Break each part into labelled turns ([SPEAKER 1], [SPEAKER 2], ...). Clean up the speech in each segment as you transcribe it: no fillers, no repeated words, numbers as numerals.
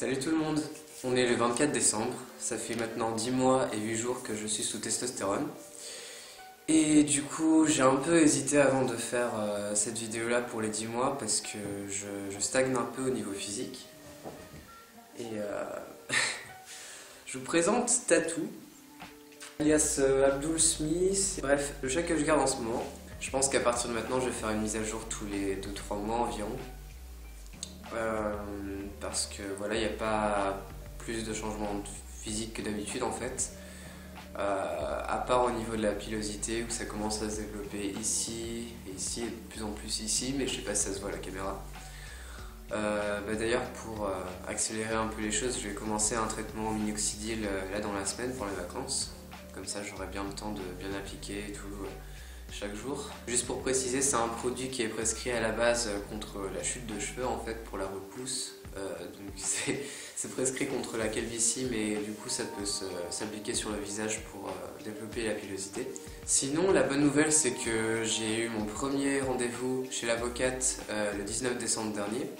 [SPEAKER 1] Salut tout le monde, on est le 24 décembre, ça fait maintenant 10 mois et 8 jours que je suis sous testostérone. Et du coup j'ai un peu hésité avant de faire cette vidéo là pour les 10 mois parce que je stagne un peu au niveau physique. Et je vous présente Tatou, alias Abdul Smith. Bref, le chat que je garde en ce moment. Je pense qu'à partir de maintenant je vais faire une mise à jour tous les 2-3 mois environ. Parce que voilà, il n'y a pas plus de changements physiques que d'habitude en fait. À part au niveau de la pilosité où ça commence à se développer ici et ici et de plus en plus ici, mais je sais pas si ça se voit à la caméra. D'ailleurs, pour accélérer un peu les choses, je vais commencer un traitement minoxidil là dans la semaine pour les vacances. Comme ça j'aurai bien le temps de bien appliquer et tout chaque jour. Juste pour préciser, c'est un produit qui est prescrit à la base contre la chute de cheveux en fait, pour la repousse. Donc c'est prescrit contre la calvitie, mais du coup ça peut s'appliquer sur le visage pour développer la pilosité. Sinon, la bonne nouvelle c'est que j'ai eu mon premier rendez-vous chez l'avocate le 19 décembre dernier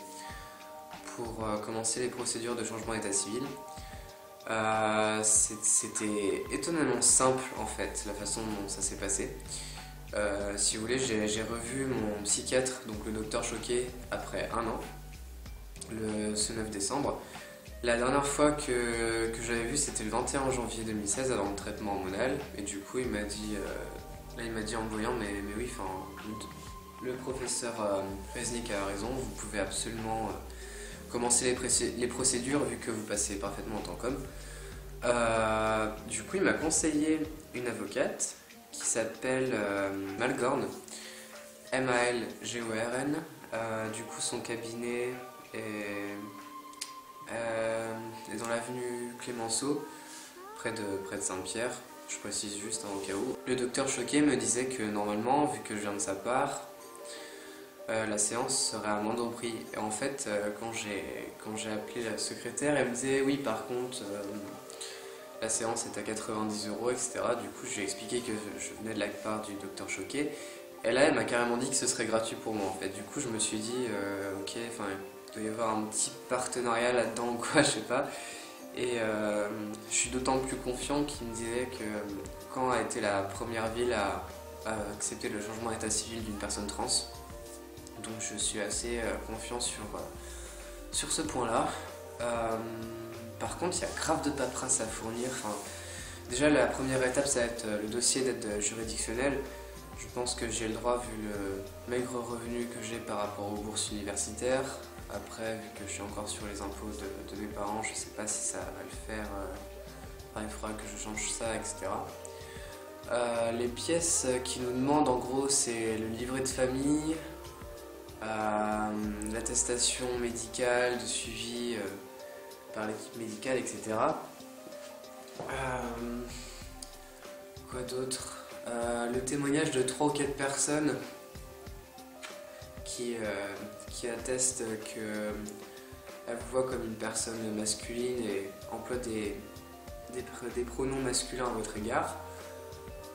[SPEAKER 1] pour commencer les procédures de changement d'état civil. C'était étonnamment simple en fait, la façon dont ça s'est passé. Si vous voulez, j'ai revu mon psychiatre, donc le docteur Choquet, après un an, ce 9 décembre. La dernière fois que j'avais vu, c'était le 21 janvier 2016, avant le traitement hormonal. Et du coup, il m'a dit, en me voyant, mais oui, enfin, le professeur Reznik a raison, vous pouvez absolument commencer les procédures vu que vous passez parfaitement en tant qu'homme. Du coup, il m'a conseillé une avocate qui s'appelle Malgorn, M-A-L-G-O-R-N. Du coup, son cabinet est dans l'avenue Clémenceau, près de Saint-Pierre. Je précise juste au cas où. Le docteur Choquet me disait que normalement, vu que je viens de sa part, la séance serait à moindre prix. Et en fait, quand j'ai appelé la secrétaire, elle me disait oui, par contre, la séance est à 90 €, etc. Du coup, je lui ai expliqué que je venais de la part du docteur Choquet. Et là, elle m'a carrément dit que ce serait gratuit pour moi en fait. Du coup, je me suis dit, ok, enfin, il doit y avoir un petit partenariat là-dedans ou quoi, je sais pas. Et je suis d'autant plus confiant qu'il me disait que Caen a été la première ville à accepter le changement d'état civil d'une personne trans. Donc je suis assez confiant sur ce point-là. Par contre, il y a grave de paperasse à fournir. Enfin, déjà, la première étape, ça va être le dossier d'aide juridictionnelle. Je pense que j'ai le droit vu le maigre revenu que j'ai par rapport aux bourses universitaires. Après, vu que je suis encore sur les impôts de mes parents, je sais pas si ça va le faire. Enfin, il faudra que je change ça, etc. Les pièces qu'ils nous demandent, en gros, c'est le livret de famille, l'attestation médicale de suivi par l'équipe médicale, etc. Quoi d'autre? Le témoignage de 3 ou 4 personnes qui attestent qu'elles vous voient comme une personne masculine et emploient des pronoms masculins à votre égard.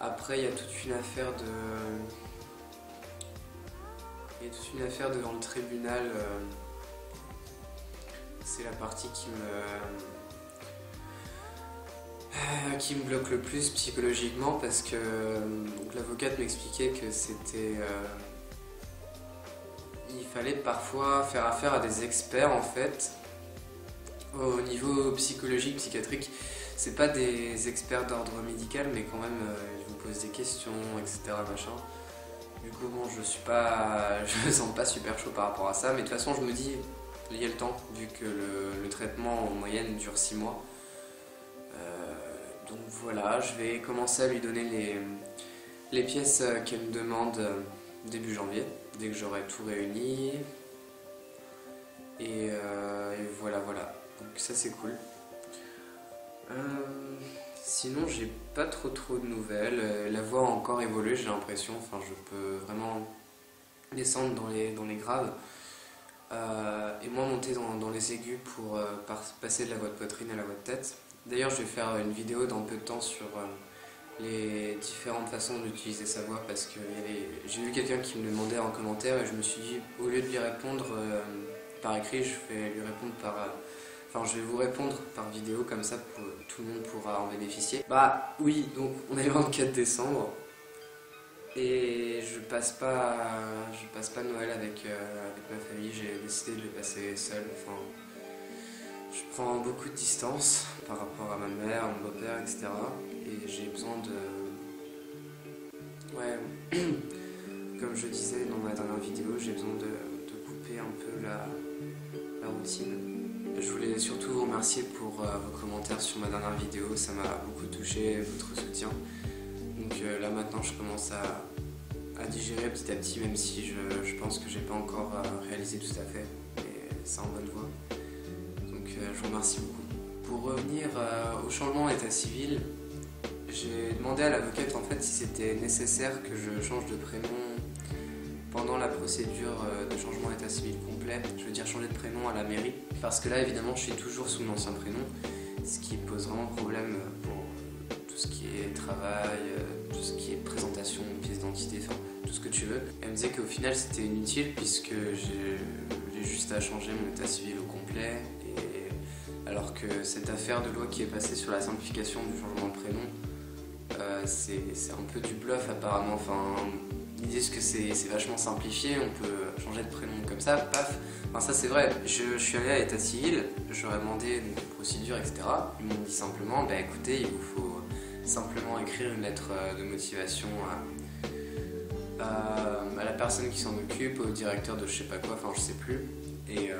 [SPEAKER 1] Après, il y a toute une affaire devant le tribunal. C'est la partie qui me bloque le plus psychologiquement parce que l'avocate m'expliquait que il fallait parfois faire affaire à des experts en fait au niveau psychologique, psychiatrique. C'est pas des experts d'ordre médical, mais quand même ils vous posent des questions, etc. machin. Du coup bon, je me sens pas super chaud par rapport à ça, mais de toute façon je me dis il y a le temps vu que le traitement en moyenne dure 6 mois. Donc voilà, je vais commencer à lui donner les pièces qu'elle me demande début janvier, dès que j'aurai tout réuni. Et voilà. Donc ça c'est cool. Sinon j'ai pas trop de nouvelles. La voix a encore évolué, j'ai l'impression. Enfin, je peux vraiment descendre dans les graves. Et moi monter dans les aigus pour passer de la voix de poitrine à la voix de tête. D'ailleurs, je vais faire une vidéo dans peu de temps sur les différentes façons d'utiliser sa voix parce que j'ai vu quelqu'un qui me demandait en commentaire et je me suis dit, au lieu de lui répondre par écrit, je vais lui répondre Enfin, je vais vous répondre par vidéo, comme ça tout le monde pourra en bénéficier. Bah oui, donc on est le 24 décembre. Et je passe pas Noël avec ma famille, j'ai décidé de le passer seul. Enfin, je prends beaucoup de distance par rapport à ma mère, à mon beau-père, etc. Et j'ai besoin de... Ouais, comme je disais dans ma dernière vidéo, j'ai besoin de couper un peu la routine. Je voulais surtout vous remercier pour vos commentaires sur ma dernière vidéo, ça m'a beaucoup touché, votre soutien. Donc là maintenant je commence à digérer petit à petit, même si je pense que j'ai pas encore réalisé tout à fait, mais c'est en bonne voie. Donc je vous remercie beaucoup. Pour revenir au changement d'état civil, j'ai demandé à l'avocate en fait si c'était nécessaire que je change de prénom pendant la procédure de changement d'état civil complet, je veux dire changer de prénom à la mairie, parce que là évidemment je suis toujours sous mon ancien prénom, ce qui pose vraiment problème pour tout ce qui est travail, tout ce qui est présentation, pièce d'identité, enfin tout ce que tu veux. Elle me disait qu'au final c'était inutile puisque j'ai juste à changer mon état civil au complet, et alors que cette affaire de loi qui est passée sur la simplification du changement de prénom, c'est un peu du bluff apparemment. Enfin, ils disent que c'est vachement simplifié, on peut changer de prénom comme ça, paf. Enfin ça c'est vrai, je suis allé à l'état civil, j'aurais demandé une procédure, etc. Ils m'ont dit simplement, bah écoutez, il vous faut simplement écrire une lettre de motivation à la personne qui s'en occupe, au directeur de je sais pas quoi, enfin je sais plus. Et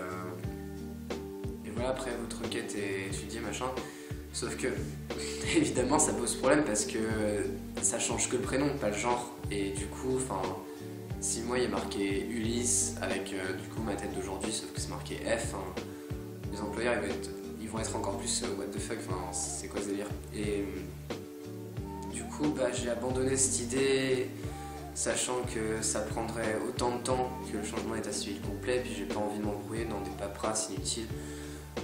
[SPEAKER 1] voilà, après votre requête est étudiée, machin. Sauf que, évidemment, ça pose problème parce que ça change que le prénom, pas le genre. Et du coup, enfin, si moi il y a marqué Ulysse avec du coup ma tête d'aujourd'hui, sauf que c'est marqué F, hein, les employeurs ils vont être encore plus what the fuck, enfin, c'est quoi ce délire. Et du coup, bah, j'ai abandonné cette idée, sachant que ça prendrait autant de temps que le changement d'état civil complet, puis j'ai pas envie de m'embrouiller dans des paperasses inutiles.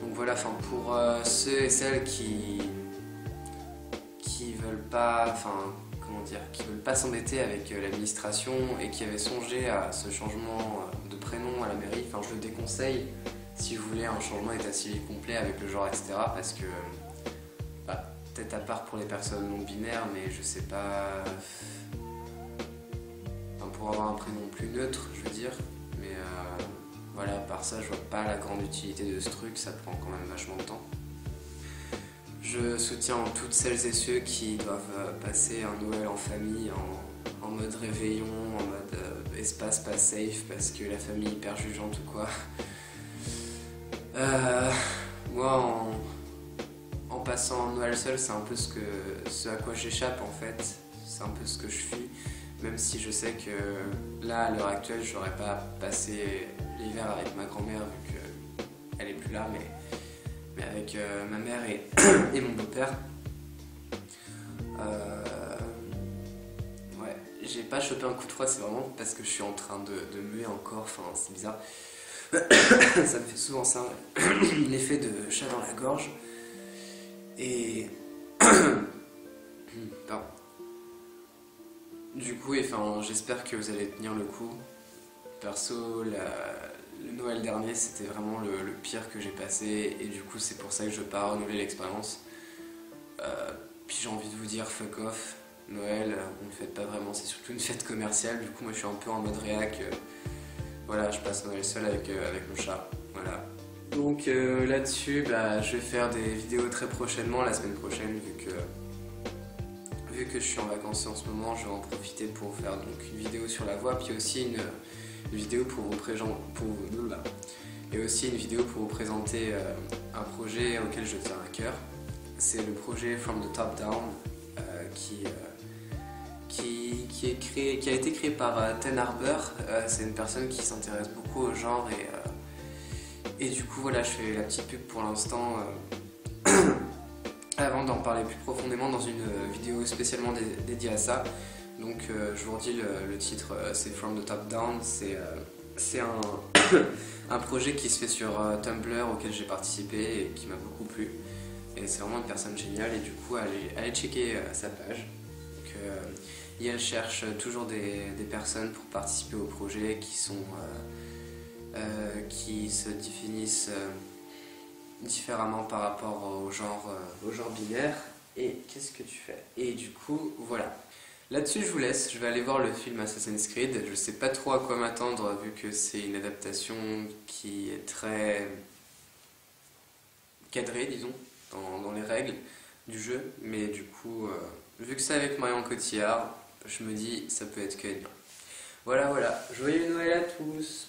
[SPEAKER 1] Donc voilà, enfin pour ceux et celles qui veulent pas, enfin comment dire, qui veulent pas s'embêter avec l'administration et qui avaient songé à ce changement de prénom à la mairie, enfin je le déconseille si vous voulez un changement d'état civil complet avec le genre, etc. Parce que bah, peut-être à part pour les personnes non binaires, mais je sais pas, enfin, pour avoir un prénom plus neutre, je veux dire, mais voilà, par ça, je vois pas la grande utilité de ce truc, ça prend quand même vachement de temps. Je soutiens toutes celles et ceux qui doivent passer un Noël en famille, en mode réveillon, en mode espace pas safe, parce que la famille est hyper jugeante ou quoi. Moi, en passant un Noël seul, c'est un peu ce à quoi j'échappe en fait, c'est un peu ce que je fuis, même si je sais que là, à l'heure actuelle, j'aurais pas passé l'hiver avec ma grand-mère vu qu'elle est plus là, mais avec ma mère et mon beau-père. Ouais, j'ai pas chopé un coup de froid, c'est vraiment parce que je suis en train de muer encore, enfin c'est bizarre. Ça me fait souvent ça, l'effet de chat dans la gorge. Et... Pardon. Du coup, enfin, j'espère que vous allez tenir le coup. Perso, le Noël dernier, c'était vraiment le pire que j'ai passé, et du coup, c'est pour ça que je pars renouveler l'expérience. Puis j'ai envie de vous dire fuck off. Noël, on ne fête pas vraiment, c'est surtout une fête commerciale. Du coup, moi, je suis un peu en mode réac. Voilà, je passe Noël seul avec mon chat. Voilà. Donc là-dessus, bah, je vais faire des vidéos très prochainement, la semaine prochaine, vu que je suis en vacances en ce moment, je vais en profiter pour faire donc une vidéo sur la voix, puis aussi une vidéo pour vous présenter un projet auquel je tiens à cœur. C'est le projet From the Top Down qui a été créé par Ten Harbor. C'est une personne qui s'intéresse beaucoup au genre, et du coup voilà, je fais la petite pub pour l'instant avant d'en parler plus profondément dans une vidéo spécialement dédiée à ça. Donc je vous redis le titre, c'est From the Top Down, c'est un projet qui se fait sur Tumblr auquel j'ai participé et qui m'a beaucoup plu. Et c'est vraiment une personne géniale, et du coup allez checker sa page. Donc, et elle cherche toujours des personnes pour participer au projet qui se définissent différemment par rapport au genre binaire. Et qu'est-ce que tu fais? Et du coup, voilà. Là-dessus, je vous laisse. Je vais aller voir le film Assassin's Creed. Je sais pas trop à quoi m'attendre vu que c'est une adaptation qui est très cadrée, disons, dans les règles du jeu. Mais du coup, vu que c'est avec Marion Cotillard, je me dis ça peut être que être bien. Voilà, voilà. Joyeux Noël à tous!